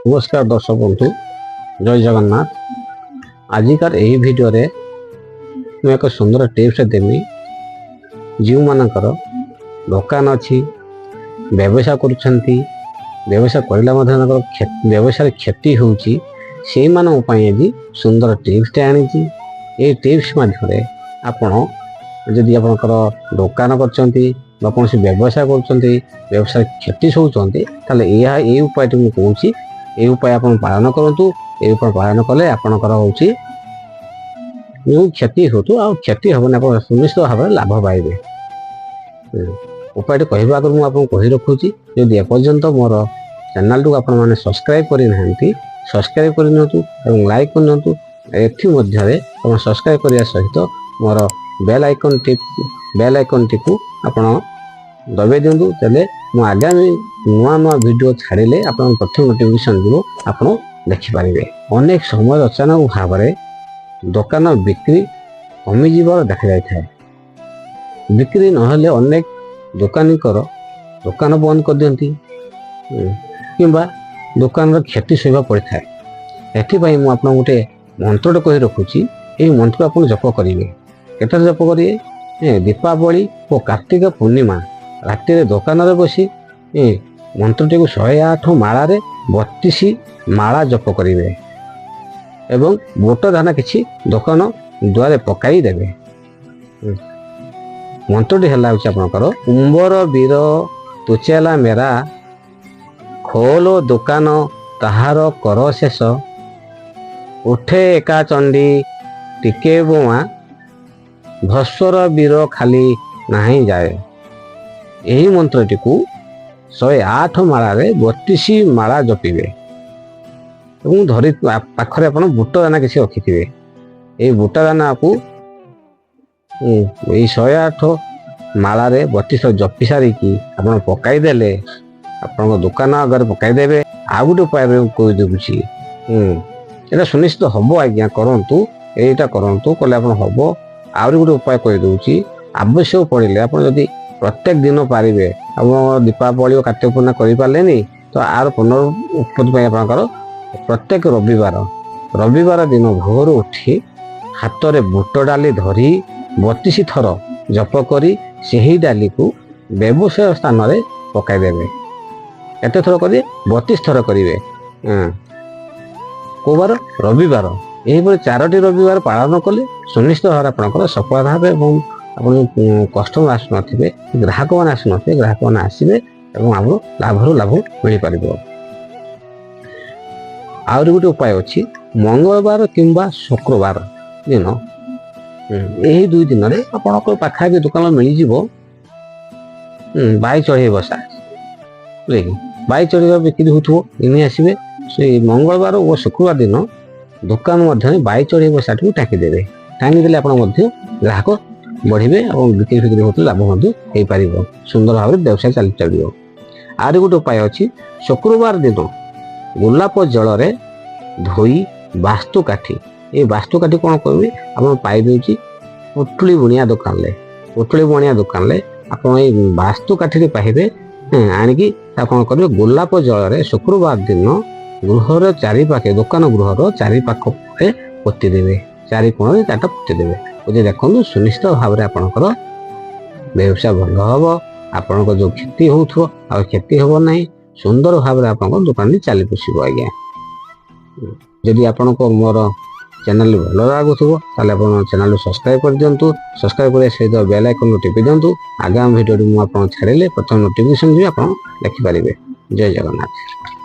नमस्कार दर्शक बंधु, जय जगन्नाथ। आजिकार यही वीडियो रे मैं एक सुंदर टिप्स देमी। जो मानकर दुकान अच्छी व्यवसाय करुछंती, व्यवसाय करला व्यवसाय क्षति होउची, से मानन पई आज सुंदर टिप्स आनी। ये टिप्स माध्यम आपण जदि आपनकर दुकान करछंती बा कौन व्यवसाय करछंती, व्यवसाय क्षति सोचंती, ताले ये उपाय मुझे कहूँ, ये उपाय आप पालन करूँ। ये उपाय पालन कले आपणकर हूँ जो क्षति हो क्षति हेनी, आप सुनिश्चित भाव लाभ पाइबे। उपाय कहवा आगे मुझे कही रखुची, जदि एपर्यंत मोर चैनल को आपण मैंने सब्सक्राइब करना, सब्सक्राइब कर लाइक करनी। आप सब्सक्राइब करने सहित मोर बेल आइकन टी को आप दबाई दिंतु, तेल मु आगामी नुआ नुआ वीडियो छाड़े आप प्रथम नोटिफिकेशन जो आप देखिपारे। अनेक समय अचानक भाव में दुकान बिक्री कमी जीवार देखा जाए। बिक्री नहले अनेक दुकानी दुकान बंद कर दियंती किंबा दुकान क्षति सहवा पड़ता है। एथपाई मुझे आप गोटे मंत्र कही रखुची, ये मंत्र आप जप करेंगे। केतर जप करेंगे? दीपावली और कार्तिक पूर्णिमा राति दुकान बसी मंत्रटी को 108 मालारे 32 माला जप करेंगे एवं बोट दाना किसी दुकान द्वारे पकाई देवे। मंत्रटी है आपंकर उम्बर वीर तुचेला मेरा, खोलो दुकान ताहार कर शेष, उठे एका चंडी टिके बोमा, भस्वर वीर खाली नहीं जाए। यही मंत्रटी को 108 मालारे 32 माला जपिबे और धरी पाखरे आप बुट दाना किसी रखिथे। ये बुट दाना को 108 मालारे 32 जपि सारिकी आप पकईदे आप दुकान आगे पकईदे। आ गोटे उपाय कही दूसरी, यहाँ सुनिश्चित हम आज्ञा करूँ, यहीटा करूँ कले आप हम। आहरी गोटे उपाय कही दूसरी, आवश्यक पड़े आप प्रत्येक दिन पारे आप दीपावली और कार्तिक पूर्णिमा करें तो आर पुनरुत्पत्ति आपंकर प्रत्येक रविवार दिन भोर उठी हाथ में बुट डाली धरी 32 थर जप करी से डाली को व्यवसाय स्थान में पकईदे। एत थर करेंगे? 32 थर करेंगे। को बार? रविवार। यहीपर 4टी रविवार पालन कले सुनिश्चित भाव आपंकर सफलता हे। कस्टमर आसु नथिबे, ग्राहक मैंने आसु नथिबे, ग्राहक मैंने आसबे और आप लाभरू लाभ मिल पार। आहरी गोटे उपाय अच्छी, मंगलवार किंबा शुक्रवार दिन यही 2 दिन में आपको पाखापी दुकान मिल बाई चढ़े बसा बाई चढ़ा बिक्री होने आसबे। से मंगलवार और शुक्रवार दिन दुकान मध्य बाई चढ़े बसाटी टाँगीदे। टाँगीदे आप ग्राहक बढ़े और बिक्री फिक्री होते लाभ हो पार। सुंदर भाव में व्यवसाय चली चलो। आर गोटे उपाय अच्छी, शुक्रवार दिन गोलाप जल रे धोई वास्तु काठी, ये वास्तु काठी कौन करेंगे आप पाइबे पुटुली बुणिया दुकान ले आप वास्तु काठी पाइबे। आणिकी कौन करेंगे? गोलाप जल रे शुक्रवार दिन गृहर चारिपाखे, दुकान गृहर चारिपाख पोती देवे, चारि कोण चार्टा पोती देवे। मुझे देखो सुनिश्चित भाव में आपंकर व्यवसाय भल हम। आपण जो क्षति हो क्षति हम ना, सुंदर भाव में आप दुकान चली पुषब। आज्ञा जदि आपण को मोर चैनल भल लगुव ताले आप चैनल सब्सक्राइब कर दिंतु। सब्सक्राइब करने सहित बेल आइकन टिपि दिंतु। आगामी वीडियो मुझे छाड़े प्रथम नोटिफिकेशन भी आप देखिपारे। जय जगन्नाथ।